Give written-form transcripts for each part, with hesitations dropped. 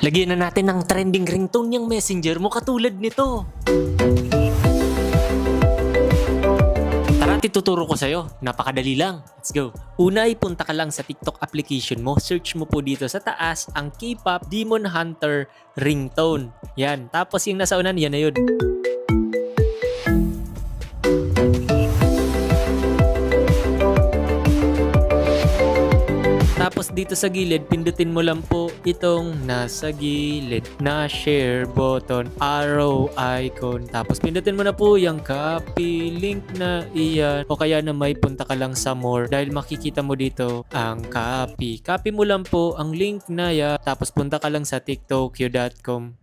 Lagyan na natin ng trending ringtone yung messenger mo katulad nito. Tara, tuturo ko sa'yo. Napakadali lang. Let's go. Una ay punta ka lang sa TikTok application mo. Search mo po dito sa taas ang K-pop Demon Hunter ringtone. Yan. Tapos yung nasa unan, yan na yun. Tapos dito sa gilid, pindutin mo lang po itong nasa gilid na share button, arrow icon. Tapos pindutin mo na po yung copy link na iyan. O kaya na may punta ka lang sa more dahil makikita mo dito ang copy. Copy mo lang po ang link na yan. Tapos punta ka lang sa tiktokyo.com.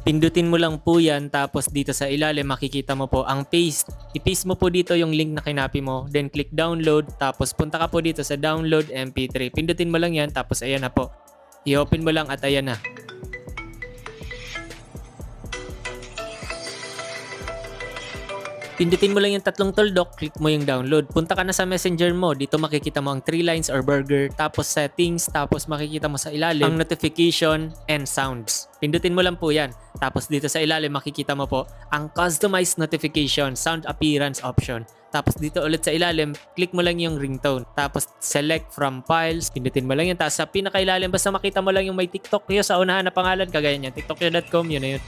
Pindutin mo lang po yan, tapos dito sa ilalim makikita mo po ang paste. I-paste mo po dito yung link na kinapi mo, then click download, tapos punta ka po dito sa download MP3. Pindutin mo lang yan, tapos ayan na po. I-open mo lang at ayan na. Pindutin mo lang yung tatlong tuldok, click mo yung download. Punta ka na sa messenger mo, dito makikita mo ang 3 lines or burger, tapos settings, tapos makikita mo sa ilalim ang notification and sounds. Pindutin mo lang po yan. Tapos dito sa ilalim makikita mo po ang customized notification, sound appearance option. Tapos dito ulit sa ilalim, click mo lang yung ringtone. Tapos select from files, pindutin mo lang yan. Tapos sa pinakailalim, basta makita mo lang yung may TikTokyo sa unahan na pangalan, kagaya niyan, tiktokyo.com, yun na yun.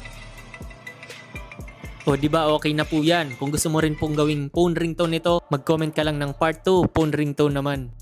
O di ba okay na po yan. Kung gusto mo rin pong gawing phone ringtone nito, mag-comment ka lang ng part 2, phone ringtone naman.